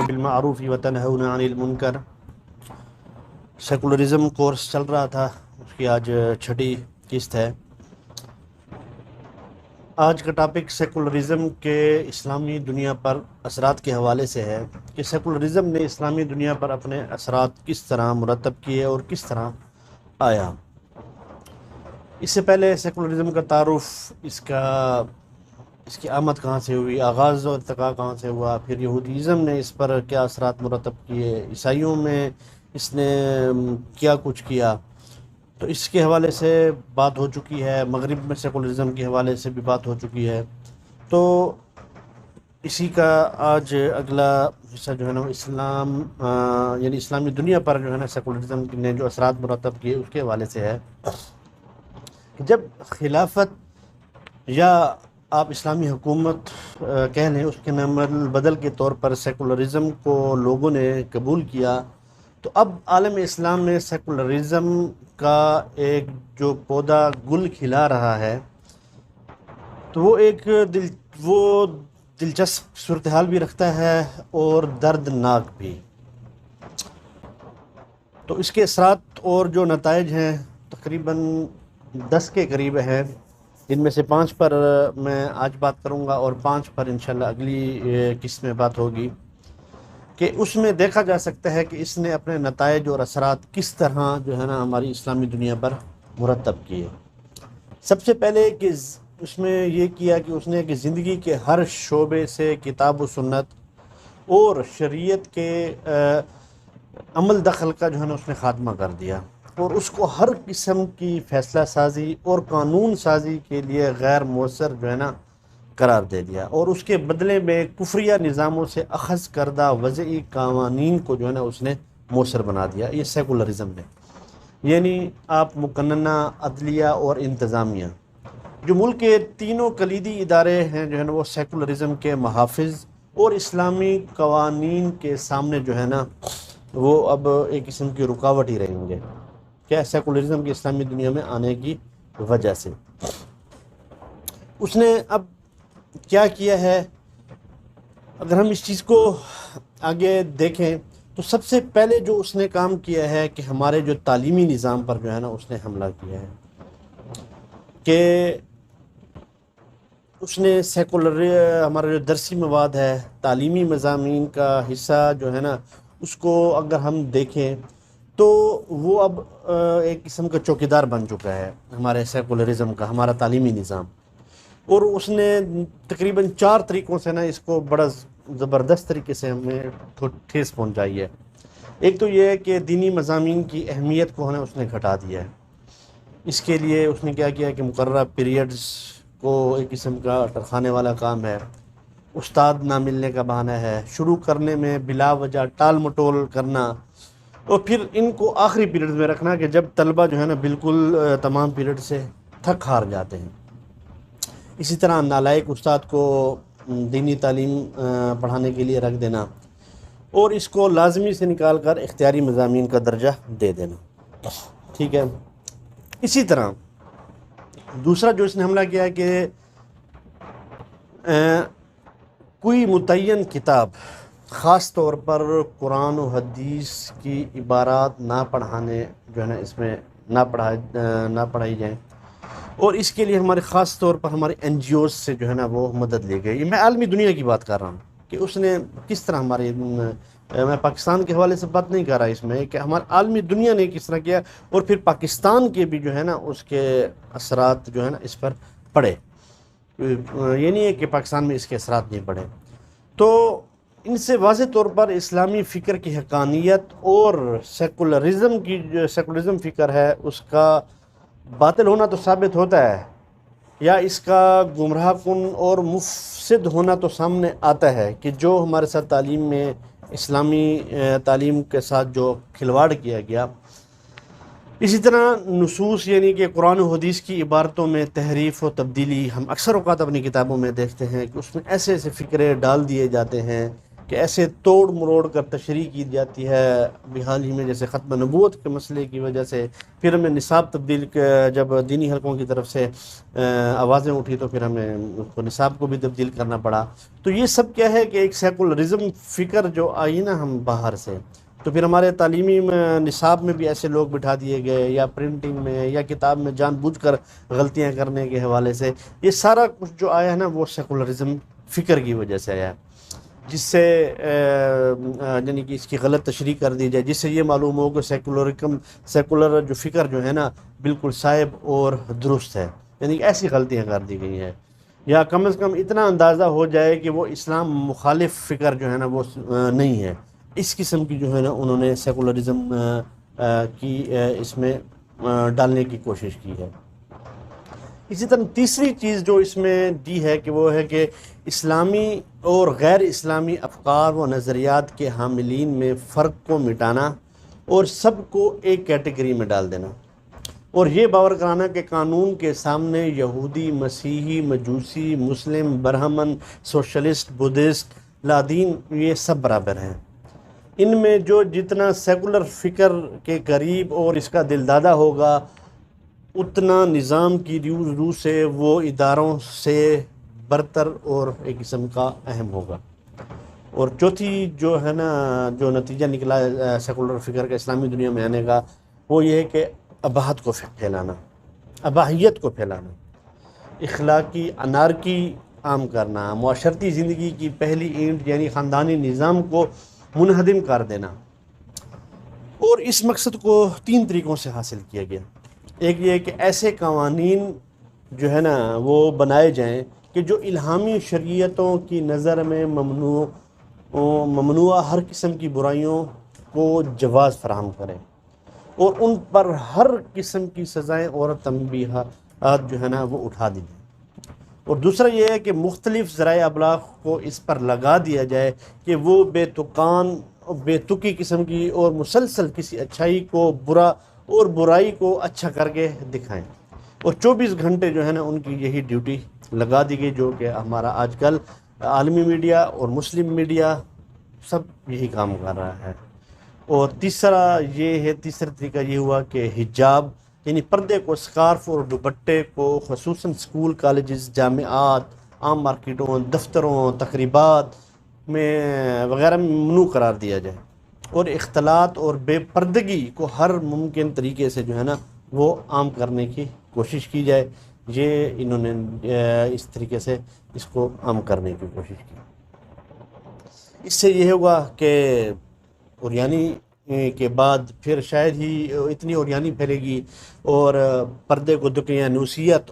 بالمعروف وتنہون عن المنکر secularism course چل رہا تھا، اس کی آج چھٹی قسط ہے۔ آج کا ٹاپک سیکولرزم کے اسلامی دنیا پر اثرات کے حوالے سے ہے کہ سیکولرزم نے اسلامی دنیا پر اپنے اثرات کس طرح مرتب کیے اور کس طرح آیا۔ اس سے پہلے سیکولرزم کا تعارف، اس کی آمد کہاں سے ہوئی، آغاز و ارتقاء کہاں سے ہوا، پھر یہودیزم نے اس پر کیا اثرات مرتب کیے، عیسائیوں میں اس نے کیا کچھ کیا، تو اس کے حوالے سے بات ہو چکی ہے۔ مغرب میں سیکولرزم کے حوالے سے بھی بات ہو چکی ہے۔ تو اسی کا آج اگلا حصہ جو ہے نا اسلام یعنی اسلامی دنیا پر جو ہے نا سیکولرزم نے جو اثرات مرتب کیے اس کے حوالے سے ہے کہ جب خلافت یا آپ اسلامی حکومت کہہ لیں، اس کے نمل بدل کے طور پر سیکولرزم کو لوگوں نے قبول کیا، تو اب عالم اسلام میں سیکولرزم کا ایک جو پودا گل کھلا رہا ہے، تو وہ ایک دلچسپ صورتحال بھی رکھتا ہے اور دردناک بھی۔ تو اس کے اثرات اور جو نتائج ہیں تقریباً 10 کے قریب ہیں، جن میں سے 5 پر میں آج بات کروں گا اور 5 پر انشاءاللہ اگلی قسط میں بات ہوگی کہ اس میں دیکھا جا سکتا ہے کہ اس نے اپنے نتائج اور اثرات کس طرح جو ہے نا ہماری اسلامی دنیا پر مرتب کیے۔ سب سے پہلے کہ اس میں یہ کیا کہ اس نے کہ زندگی کے ہر شعبے سے کتاب و سنت اور شریعت کے عمل دخل کا جو ہے نا اس نے خاتمہ کر دیا، اور اس کو ہر قسم کی فیصلہ سازی اور قانون سازی کے لیے غیر مؤثر جو ہے نا قرار دے دیا، اور اس کے بدلے میں کفریہ نظاموں سے اخذ کردہ وضعی قوانین کو جو ہے نا اس نے مؤثر بنا دیا۔ یہ سیکولرزم ہے، یعنی آپ مقننہ، عدلیہ اور انتظامیہ، جو ملک کے تینوں کلیدی ادارے ہیں جو ہے نا وہ سیکولرزم کے محافظ اور اسلامی قوانین کے سامنے جو ہے نا وہ اب ایک قسم کی رکاوٹ ہی رہیں گے، کیا سیکولرزم کی اسلامی دنیا میں آنے کی وجہ سے۔ اس نے اب کیا کیا ہے، اگر ہم اس چیز کو آگے دیکھیں تو سب سے پہلے جو اس نے کام کیا ہے کہ ہمارے جو تعلیمی نظام پر جو ہے نا اس نے حملہ کیا ہے کہ اس نے ہمارا جو درسی مواد ہے، تعلیمی مضامین کا حصہ جو ہے نا اس کو اگر ہم دیکھیں تو وہ اب ایک قسم کا چوکیدار بن چکا ہے ہمارے سیکولرزم کا، ہمارا تعلیمی نظام، اور اس نے تقریباً 4 طریقوں سے نا اس کو بڑا زبردست طریقے سے ہمیں ٹھیس پہنچائی ہے۔ ایک تو یہ ہے کہ دینی مضامین کی اہمیت کو اس نے گھٹا دیا ہے۔ اس کے لیے اس نے کیا کیا کہ مقررہ پیریڈز کو ایک قسم کا ٹرخانے والا کام ہے، استاد نہ ملنے کا بہانہ ہے، شروع کرنے میں بلا وجہ ٹال مٹول کرنا، اور پھر ان کو آخری پیریڈ میں رکھنا کہ جب طلبہ جو ہے نا بالکل تمام پیریڈ سے تھک ہار جاتے ہیں۔ اسی طرح نالائق استاد کو دینی تعلیم پڑھانے کے لیے رکھ دینا، اور اس کو لازمی سے نکال کر اختیاری مضامین کا درجہ دے دینا، ٹھیک ہے۔ اسی طرح دوسرا جو اس نے حملہ کیا کہ کوئی متعین کتاب، خاص طور پر قرآن و حدیث کی عبارات نہ پڑھانے جو ہے نا اس میں نہ پڑھائی جائیں، اور اس کے لیے ہمارے خاص طور پر ہمارے این جی اوز سے جو ہے نا وہ مدد لی گئی۔ میں عالمی دنیا کی بات کر رہا ہوں کہ اس نے کس طرح میں پاکستان کے حوالے سے بات نہیں کر رہا اس میں، کہ ہمارے عالمی دنیا نے کس طرح کیا، اور پھر پاکستان کے بھی جو ہے نا اس کے اثرات جو ہے نا اس پر پڑے۔ یہ نہیں ہے کہ پاکستان میں اس کے اثرات نہیں پڑے۔ تو ان سے واضح طور پر اسلامی فکر کی حقانیت اور سیکولرزم فکر ہے اس کا باطل ہونا تو ثابت ہوتا ہے، یا اس کا گمراہ کن اور مفسد ہونا تو سامنے آتا ہے کہ جو ہمارے ساتھ تعلیم میں اسلامی تعلیم کے ساتھ جو کھلواڑ کیا گیا۔ اسی طرح نصوص یعنی کہ قرآن و حدیث کی عبارتوں میں تحریف و تبدیلی ہم اکثر اوقات اپنی کتابوں میں دیکھتے ہیں کہ اس میں ایسے ایسے فکرے ڈال دیے جاتے ہیں کہ ایسے توڑ مروڑ کر تشریح کی جاتی ہے. ابھی حال ہی میں جیسے ختم نبوت کے مسئلے کی وجہ سے پھر ہمیں نصاب تبدیل جب دینی حلقوں کی طرف سے آوازیں اٹھی تو پھر ہمیں اس کو نصاب کو بھی تبدیل کرنا پڑا. تو یہ سب کیا ہے کہ ایک سیکولرزم فکر جو آئی نا ہم باہر سے، تو پھر ہمارے تعلیمی نصاب میں بھی ایسے لوگ بٹھا دیے گئے، یا پرنٹنگ میں یا کتاب میں جان بوجھ کر غلطیاں کرنے کے حوالے سے. یہ سارا کچھ جو آیا ہے نا وہ سیکولرزم فکر کی وجہ سے آیا ہے، جس سے یعنی کہ اس کی غلط تشریح کر دی جائے، جس سے یہ معلوم ہو کہ سیکولر جو فکر جو ہے نا بالکل صائب اور درست ہے، یعنی کہ ایسی غلطیاں کر دی گئی ہیں. یا کم از کم اتنا اندازہ ہو جائے کہ وہ اسلام مخالف فکر جو ہے نا وہ نہیں ہے. اس قسم کی جو ہے نا انہوں نے سیکولرزم کی اس میں ڈالنے کی کوشش کی ہے. اسی طرح تیسری چیز جو اس میں دی ہے کہ وہ ہے کہ اسلامی اور غیر اسلامی افکار و نظریات کے حاملین میں فرق کو مٹانا اور سب کو ایک کیٹیگری میں ڈال دینا، اور یہ باور کرانا کہ قانون کے سامنے یہودی، مسیحی، مجوسی، مسلم، برہمن، سوشلسٹ، بدھسٹ، لادین یہ سب برابر ہیں. ان میں جو جتنا سیکولر فکر کے قریب اور اس کا دلدادہ ہوگا اتنا نظام کی روح سے وہ اداروں سے برتر اور ایک قسم کا اہم ہوگا. اور چوتھی جو ہے نا جو نتیجہ نکلا سیکولر فکر کا اسلامی دنیا میں آنے کا، وہ یہ ہے کہ اباحت کو پھیلانا، اباحیت کو پھیلانا، اخلاقی انارکی عام کرنا، معاشرتی زندگی کی پہلی اینٹ یعنی خاندانی نظام کو منہدم کر دینا. اور اس مقصد کو 3 طریقوں سے حاصل کیا گیا. ایک یہ کہ ایسے قوانین جو ہے نا وہ بنائے جائیں کہ جو الہامی شریعتوں کی نظر میں ممنوع ہر قسم کی برائیوں کو جواز فراہم کریں، اور ان پر ہر قسم کی سزائیں اور تنبیہات جو ہے نا وہ اٹھا دی جائیں. اور دوسرا یہ ہے کہ مختلف ذرائع ابلاغ کو اس پر لگا دیا جائے کہ وہ بے تکی قسم کی اور مسلسل کسی اچھائی کو برا اور برائی کو اچھا کر کے دکھائیں. اور 24 گھنٹے جو ہے نا ان کی یہی ڈیوٹی لگا دی گئی، جو کہ ہمارا آج کل عالمی میڈیا اور مسلم میڈیا سب یہی کام کر رہا ہے. اور تیسرا طریقہ یہ ہوا کہ حجاب یعنی پردے کو، سکارف اور دوپٹے کو خصوصاً سکول، کالجز، جامعات، عام مارکیٹوں، دفتروں، تقریبات میں وغیرہ میں ممنوع قرار دیا جائے، اور اختلاط اور بے پردگی کو ہر ممکن طریقے سے جو ہے نا وہ عام کرنے کی کوشش کی جائے. یہ انہوں نے اس طریقے سے اس کو عام کرنے کی کوشش کی. اس سے یہ ہوگا کہ اوریانی کے بعد پھر شاید ہی اتنی اوریانی پھیلے گی، اور پردے کو دقیانوسیت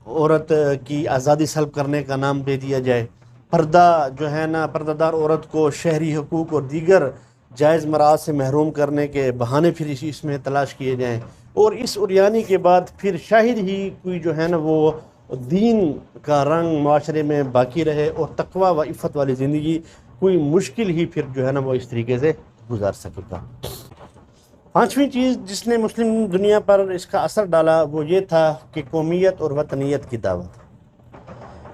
عورت کی آزادی سلب کرنے کا نام دے دیا جائے. پردہ جو ہے نا پردہ دار عورت کو شہری حقوق اور دیگر جائز مراعات سے محروم کرنے کے بہانے پھر اس میں تلاش کیے جائیں. اور اس اوریانی کے بعد پھر شاید ہی کوئی جو ہے نا وہ دین کا رنگ معاشرے میں باقی رہے، اور تقوی و عفت والی زندگی کوئی مشکل ہی پھر جو ہے نا وہ اس طریقے سے گزار سکے گا. 5ویں چیز جس نے مسلم دنیا پر اس کا اثر ڈالا وہ یہ تھا کہ قومیت اور وطنیت کی دعوت،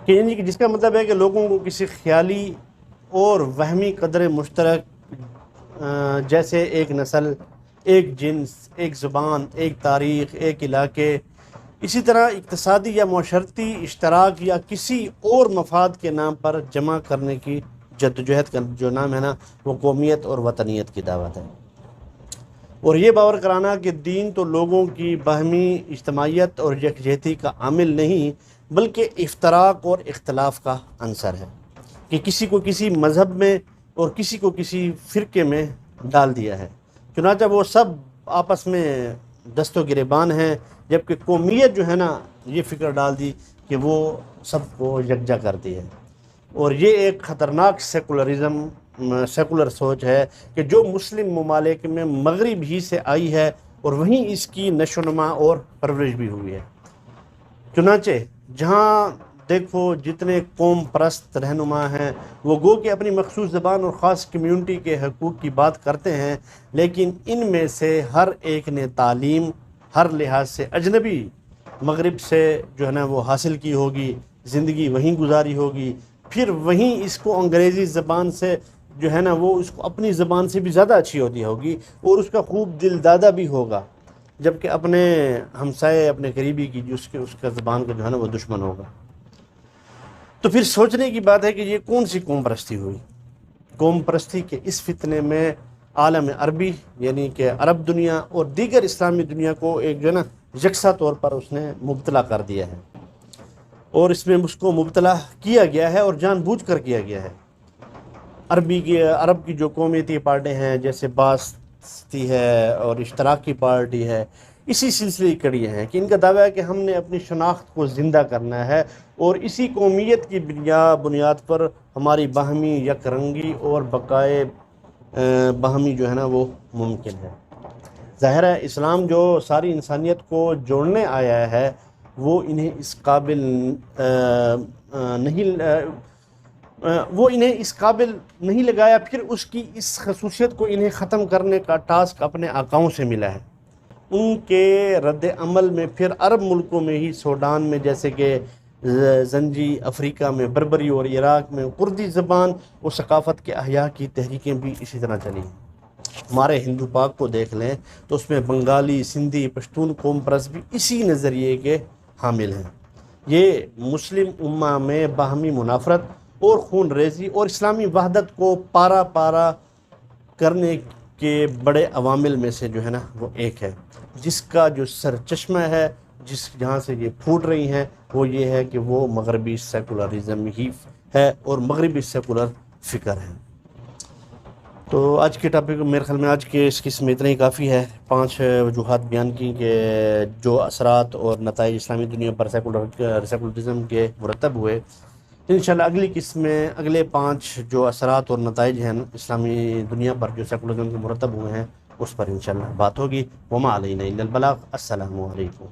کہ یعنی کہ جس کا مطلب ہے کہ لوگوں کو کسی خیالی اور وہمی قدر مشترک جیسے ایک نسل، ایک جنس، ایک زبان، ایک تاریخ، ایک علاقے، اسی طرح اقتصادی یا معاشرتی اشتراک یا کسی اور مفاد کے نام پر جمع کرنے کی جدوجہد کا جو نام ہے نا وہ قومیت اور وطنیت کی دعوت ہے. اور یہ باور کرانا کہ دین تو لوگوں کی باہمی اجتماعیت اور یکجہتی کا عامل نہیں بلکہ افتراق اور اختلاف کا عنصر ہے، کہ کسی کو کسی مذہب میں اور کسی کو کسی فرقے میں ڈال دیا ہے. چنانچہ وہ سب آپس میں دست و گریبان ہیں، جبکہ قومیت جو ہے نا یہ فکر ڈال دی کہ وہ سب کو یکجا کرتی ہے. اور یہ ایک خطرناک سیکولر سوچ ہے کہ جو مسلم ممالک میں مغرب ہی سے آئی ہے اور وہیں اس کی نشو و نما اور پرورش بھی ہوئی ہے. چنانچہ جہاں دیکھو جتنے قوم پرست رہنما ہیں وہ گو کہ اپنی مخصوص زبان اور خاص کمیونٹی کے حقوق کی بات کرتے ہیں، لیکن ان میں سے ہر ایک نے تعلیم ہر لحاظ سے اجنبی مغرب سے جو ہے نا وہ حاصل کی ہوگی، زندگی وہیں گزاری ہوگی، پھر وہیں اس کو انگریزی زبان سے جو ہے نا وہ اس کو اپنی زبان سے بھی زیادہ اچھی ہوتی ہوگی اور اس کا خوب دل دادا بھی ہوگا، جبکہ اپنے ہمسائے اپنے قریبی کی جو اس کا زبان کا جو ہے نا وہ دشمن ہوگا۔ تو پھر سوچنے کی بات ہے کہ یہ کون سی قوم پرستی ہوئی؟ قوم پرستی کے اس فتنے میں عالم عربی یعنی کہ عرب دنیا اور دیگر اسلامی دنیا کو ایک جو ہے نا یکساں طور پر اس نے مبتلا کر دیا ہے، اور اس میں اس کو مبتلا کیا گیا ہے اور جان بوجھ کر کیا گیا ہے۔ عرب کی جو قومیتی پارٹی ہیں جیسے باستی ہے اور اشتراکی پارٹی ہے، اسی سلسلے کڑی ہیں کہ ان کا دعویٰ ہے کہ ہم نے اپنی شناخت کو زندہ کرنا ہے اور اسی قومیت کی بنیاد پر ہماری باہمی یک رنگی اور بقائے باہمی جو ہے نا وہ ممکن ہے۔ ظاہر ہے اسلام جو ساری انسانیت کو جوڑنے آیا ہے وہ انہیں اس قابل نہیں لگایا، پھر اس کی اس خصوصیت کو انہیں ختم کرنے کا ٹاسک اپنے آقاؤں سے ملا ہے۔ ان کے رد عمل میں پھر عرب ملکوں میں ہی سوڈان میں جیسے کہ زنجی، افریقہ میں بربری اور عراق میں کردی زبان و ثقافت کے احیاء کی تحریکیں بھی اسی طرح چلی۔ ہمارے ہندو پاک کو دیکھ لیں تو اس میں بنگالی، سندھی، پشتون قوم پرست بھی اسی نظریے کے حامل ہیں۔ یہ مسلم امہ میں باہمی منافرت اور خون ریزی اور اسلامی وحدت کو پارا پارا کرنے کے بڑے عوامل میں سے جو ہے نا وہ ایک ہے، جس کا جو سر چشمہ ہے، جہاں سے یہ پھوٹ رہی ہیں وہ یہ ہے کہ وہ مغربی سیکولرزم ہی ہے اور مغربی سیکولر فکر ہے۔ تو آج کے ٹاپک میرے خیال میں آج کے اس قسم میں اتنا ہی کافی ہے۔ 5 وجوہات بیان کی کہ جو اثرات اور نتائج اسلامی دنیا پر سیکولرزم کے مرتب ہوئے۔ انشاءاللہ اگلی قسم میں اگلے 5 جو اثرات اور نتائج ہیں اسلامی دنیا پر جو سیکولرزم کے مرتب ہوئے ہیں اس پر انشاءاللہ بات ہوگی۔ وما علینا الا البلاغ۔ السلام علیکم۔